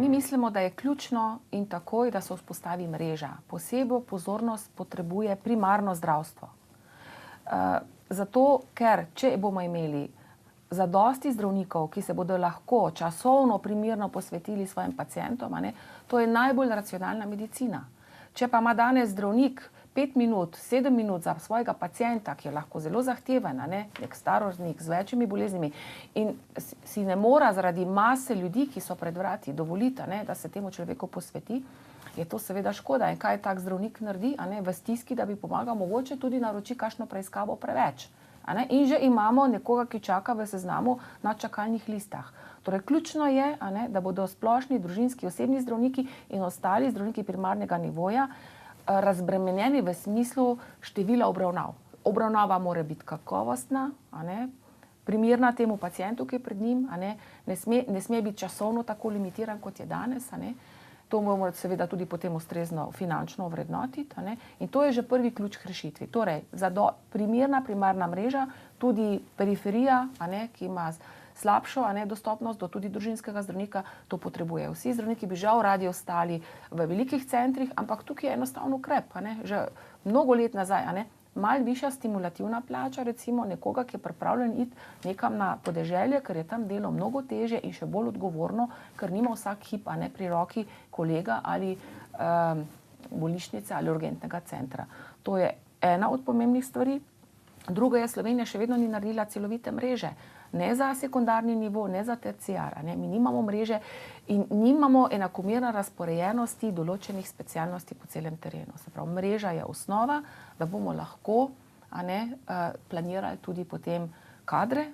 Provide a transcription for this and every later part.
Mi mislimo, da je ključno in takoj, da se vzpostavi mreža. Posebno pozornost potrebuje primarno zdravstvo. Zato, ker če bomo imeli zadosti zdravnikov, ki se bodo lahko časovno primerno posvetili svojim pacientom, to je najbolj racionalna medicina. Če pa ima danes zdravnik 5 minut, 7 minut za svojega pacienta, ki je lahko zelo zahteven, nek starostnik z večjimi boleznimi in si ne mora zaradi mase ljudi, ki so pred vrati, dovoliti, da se temu človeku posveti, je to seveda škoda. In kaj tak zdravnik naredi, v stiski, da bi pomagal, mogoče tudi naroči kakšno preiskavo preveč. In že imamo nekoga, ki čaka v seznamu na čakalnih listah. Torej, ključno je, da bodo splošni družinski osebni zdravniki in ostali zdravniki primarnega nivoja razbremenjeni v smislu števila obravnav. Obravnava mora biti kakovostna, primerna temu pacientu, ki je pred njim, ne sme biti časovno tako limitiran, kot je danes. To moramo seveda tudi potem ustrezno finančno ovrednotiti. In to je že prvi ključ k rešitvi. Torej, primarna mreža, tudi periferija, ki ima slabšo dostopnost do tudi družinskega zdravnika, to potrebuje. Vsi zdravniki bi žal radi ostali v velikih centrih, ampak tukaj je enostavno ukrep. Že mnogo let nazaj, malo višja stimulativna plača, recimo nekoga, ki je pripravljen iti nekam na podeželje, ker je tam delo mnogo težje in še bolj odgovorno, ker nima vsak hip pri roki kolega ali bolnišnice ali urgentnega centra. To je ena od pomembnih stvari. Druga je, Slovenija še vedno ni naredila celovite mreže. Ne za sekundarni nivo, ne za terciar. Mi nimamo mreže in nimamo enakomerne razporejenosti določenih specialnosti po celem terenu. Se pravi, mreža je osnova, da bomo lahko planirali tudi potem kadre.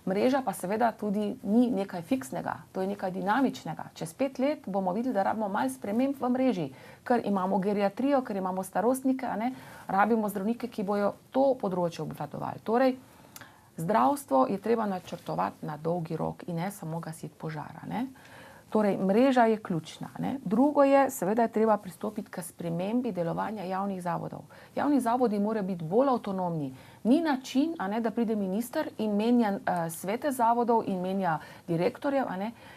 Mreža pa seveda tudi ni nekaj fiksnega, to je nekaj dinamičnega. Čez 5 let bomo videli, da rabimo malo sprememb v mreži, ker imamo geriatrijo, ker imamo starostnike, rabimo zdravnike, ki bojo to področje obvladovali. Torej, zdravstvo je treba načrtovati na dolgi rok in ne samo gasiti požara. Torej, mreža je ključna. Drugo je, seveda je treba pristopiti k spremembi delovanja javnih zavodov. Javni zavodi morajo biti bolj avtonomni. Ni način, da pride minister in menja svete zavodov in menja direktorjev.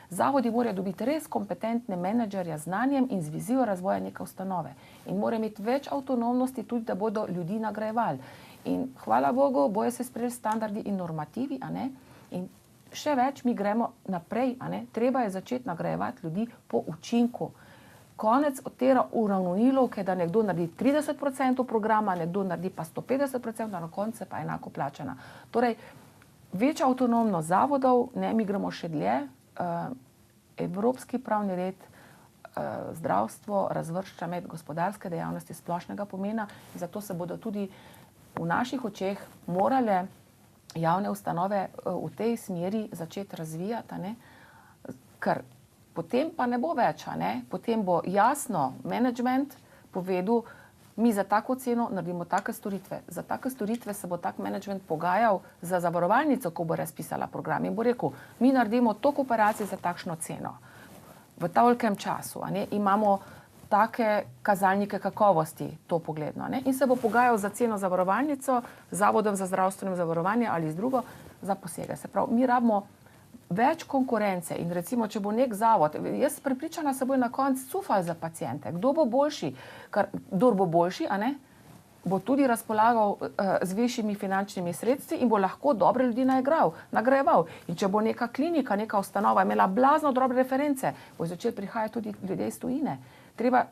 Zavodi morajo dobiti res kompetentne menedžerje z znanjem in z vizijo razvoja neke ustanove. In morajo imeti več avtonomnosti tudi, da bodo ljudi nagrajevali. In hvala Bogu, bojo se sprejeli standardi in normativi, in še več mi gremo naprej, treba je začeti nagrajevati ljudi po učinku. Konec od tega uravnilovke, da nekdo naredi 30% programa, nekdo naredi pa 150%, na koncu pa enako plačana. Torej, večja avtonomnost zavodov, mi gremo še dlje, evropski pravni red, zdravstvo razvršča med gospodarske dejavnosti splošnega pomena, zato se bodo tudi v naših očeh morale javne ustanove v tej smeri začeti razvijati, ker potem pa ne bo več, potem bo jasno management povedal, mi za tako ceno naredimo take storitve. Za take storitve se bo tak management pogajal za zavarovalnico, ko bo razpisala program in bo rekel, mi naredimo toliko operacij za takšno ceno. V tolikem času, imamo take kazalnike kakovosti, to pogledno. In se bo pogajal za ceno zavarovalnico, Zavodom za zdravstveno zavarovanje ali z drugo za posege. Se pravi, mi rabimo več konkurence in recimo, če bo nek zavod, jaz prepričana, se bo na koncu cufali za paciente. Kdo bo boljši? Kdor bo boljši, bo tudi razpolagal z višjimi finančnimi sredstvi in bo lahko dobre ljudi nagrajeval. In če bo neka klinika, neka ustanova imela blazno dobre reference, bo začeli prihajati tudi ljudje iz tujine. Treba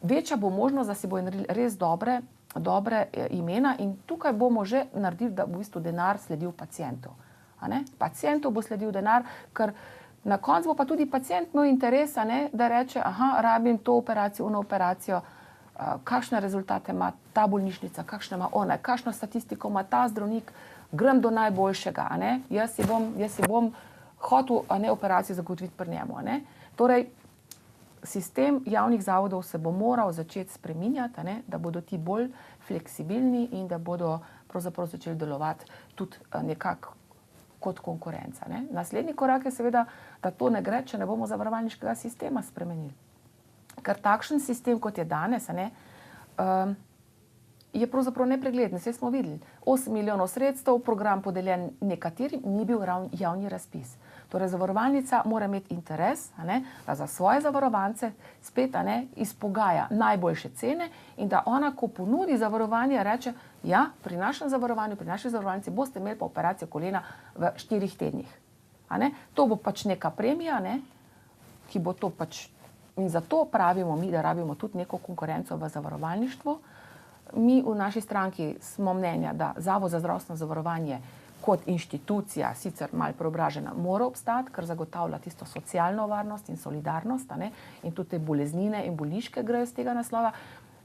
večja bo možnost, da si bo naredili res dobre imena in tukaj bomo že naredili, da bo v bistvu denar sledil pacientu. Pacientu bo sledil denar, ker na koncu bo pa tudi pacient imel interes, da reče, rabim to operacijo, ono operacijo, kakšne rezultate ima ta bolnišnica, kakšne ima ona, kakšno statistiko ima ta zdravnik, grem do najboljšega. Jaz si bom hotel operacijo zagotoviti pri njemu. Torej, sistem javnih zavodov se bo moral začeti spreminjati, da bodo ti bolj fleksibilni in da bodo pravzaprav začeli delovati tudi nekako kot konkurenca. Naslednji korak je seveda, da to ne gre, če ne bomo zavarovalniškega sistema spremenili. Ker takšen sistem, kot je danes, je pravzaprav nepregleden. Vse smo videli. 8 milijonov sredstev, program podeljen nekaterim, ni bil javni razpis. Torej, zavarovalnica mora imeti interes, da za svoje zavarovance spet izpogaja najboljše cene in da ona, ko ponudi zavarovanje, reče, ja, pri našem zavarovanju, pri naši zavarovalnici boste imeli pa operacijo kolena v 4 tednih. To bo pač neka premija, ki bo to pač, in zato pravimo mi, da rabimo tudi neko konkurenco v zavarovalništvu. Mi v naši stranki smo mnenja, da Zavod za zdravstveno zavarovanje kot inštitucija, sicer malo preobražena, mora obstati, ker zagotavlja tisto socialno varnost in solidarnost, in tudi te boleznine in bolniške grejo iz tega naslova.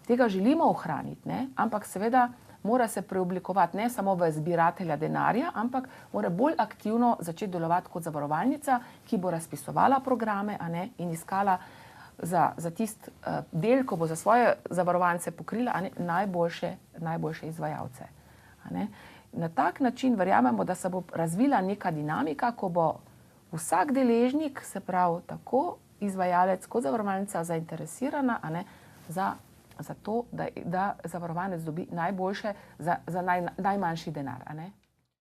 Tega želimo ohraniti, ampak seveda mora se preoblikovati ne samo v zbiratelja denarja, ampak mora bolj aktivno začeti delovati kot zavarovalnica, ki bo razpisovala programe in iskala za tisti del, ko bo za svoje zavarovance pokrila najboljše izvajalce. Na tak način verjamemo, da se bo razvila neka dinamika, ko bo vsak deležnik, se pravi tako izvajalec kot zavarovalnica, zainteresirana za to, da zavarovanec dobi najboljše za najmanjši denar.